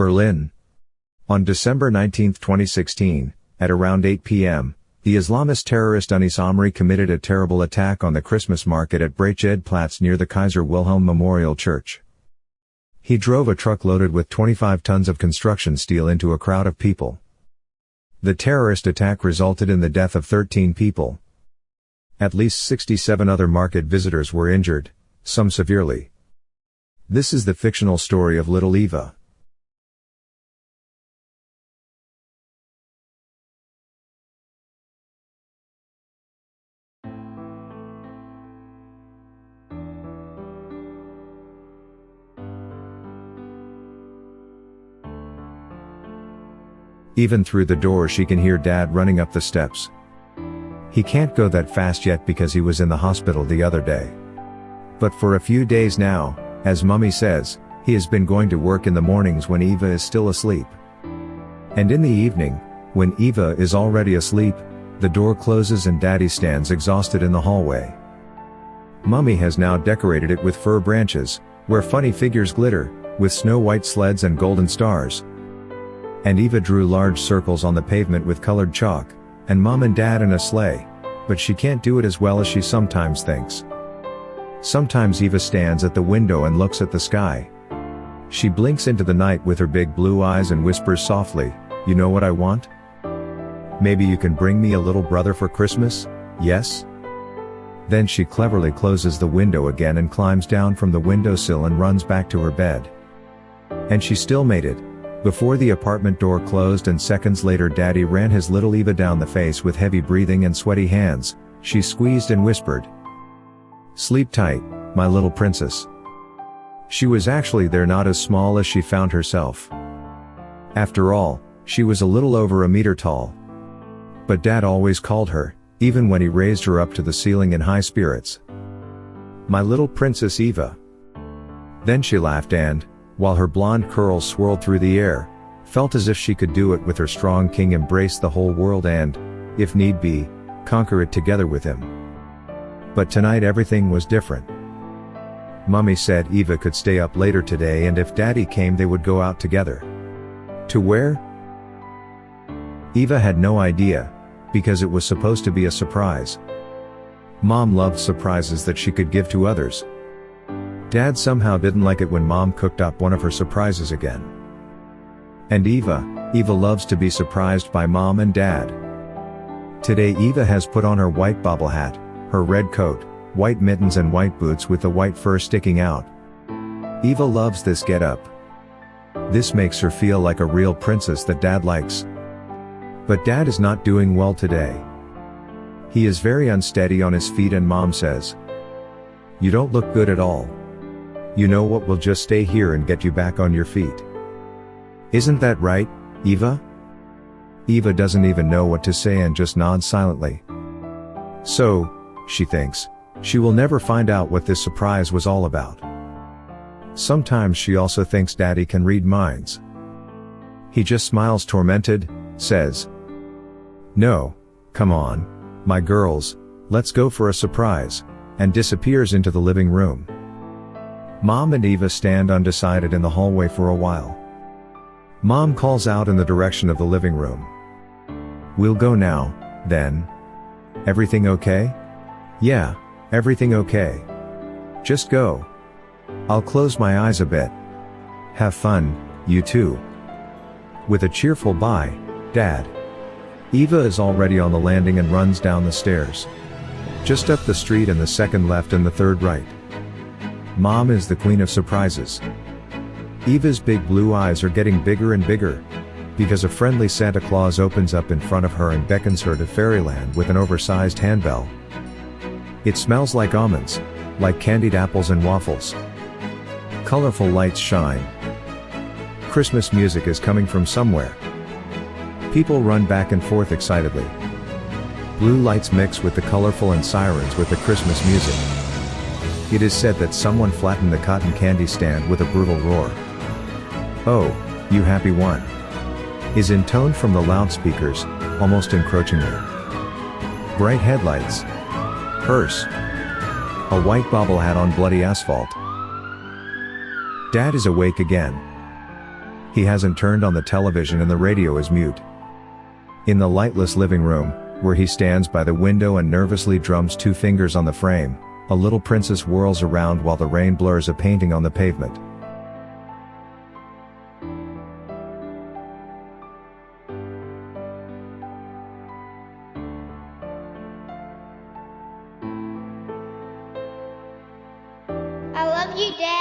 Berlin. On December 19, 2016, at around 8 p.m., the Islamist terrorist Anis Amri committed a terrible attack on the Christmas market at Breitscheidplatz near the Kaiser Wilhelm Memorial Church. He drove a truck loaded with 25 tons of construction steel into a crowd of people. The terrorist attack resulted in the death of 13 people. At least 67 other market visitors were injured, some severely. This is the fictional story of little Eva. Even through the door she can hear Dad running up the steps. He can't go that fast yet because he was in the hospital the other day. But for a few days now, as Mummy says, he has been going to work in the mornings when Eva is still asleep. And in the evening, when Eva is already asleep, the door closes and Daddy stands exhausted in the hallway. Mummy has now decorated it with fir branches, where funny figures glitter, with snow-white sleds and golden stars. And Eva drew large circles on the pavement with colored chalk, and Mom and Dad in a sleigh, but she can't do it as well as she sometimes thinks. Sometimes Eva stands at the window and looks at the sky. She blinks into the night with her big blue eyes and whispers softly, "You know what I want? Maybe you can bring me a little brother for Christmas, yes?" Then she cleverly closes the window again and climbs down from the windowsill and runs back to her bed. And she still made it. Before the apartment door closed and seconds later Daddy ran his little Eva down the face with heavy breathing and sweaty hands. She squeezed and whispered, "Sleep tight, my little princess." She was actually there, not as small as she found herself. After all, she was a little over a meter tall. But Dad always called her, even when he raised her up to the ceiling in high spirits, "My little princess Eva." Then she laughed and, while her blonde curls swirled through the air, felt as if she could do it with her strong king, embrace the whole world and, if need be, conquer it together with him. But tonight everything was different. Mummy said Eva could stay up later today, and if Daddy came they would go out together. To where? Eva had no idea, because it was supposed to be a surprise. Mom loved surprises that she could give to others. Dad somehow didn't like it when Mom cooked up one of her surprises again. And Eva loves to be surprised by Mom and Dad. Today Eva has put on her white bobble hat, her red coat, white mittens and white boots with the white fur sticking out. Eva loves this get-up. This makes her feel like a real princess that Dad likes. But Dad is not doing well today. He is very unsteady on his feet and Mom says, "You don't look good at all. You know what, we'll just stay here and get you back on your feet. Isn't that right, Eva?" Eva doesn't even know what to say and just nods silently. So, she thinks, she will never find out what this surprise was all about. Sometimes she also thinks Daddy can read minds. He just smiles tormented, says, "No, come on, my girls, let's go for a surprise," and disappears into the living room. Mom and Eva stand undecided in the hallway for a while. Mom calls out in the direction of the living room, "We'll go now, then. Everything okay?" "Yeah, everything okay. Just go. I'll close my eyes a bit. Have fun, you too." With a cheerful bye, Dad. Eva is already on the landing and runs down the stairs. Just up the street and the second left and the third right. Mom is the queen of surprises. Eva's big blue eyes are getting bigger and bigger, because a friendly Santa Claus opens up in front of her and beckons her to fairyland with an oversized handbell. It smells like almonds, like candied apples and waffles. Colorful lights shine. Christmas music is coming from somewhere. People run back and forth excitedly. Blue lights mix with the colorful and sirens with the Christmas music. It is said that someone flattened the cotton candy stand with a brutal roar. "Oh, you happy one," is intoned from the loudspeakers, almost encroachingly. Bright headlights. Hearse. A white bobble hat on bloody asphalt. Dad is awake again. He hasn't turned on the television and the radio is mute. In the lightless living room, where he stands by the window and nervously drums 2 fingers on the frame, a little princess whirls around while the rain blurs a painting on the pavement. I love you, Dad.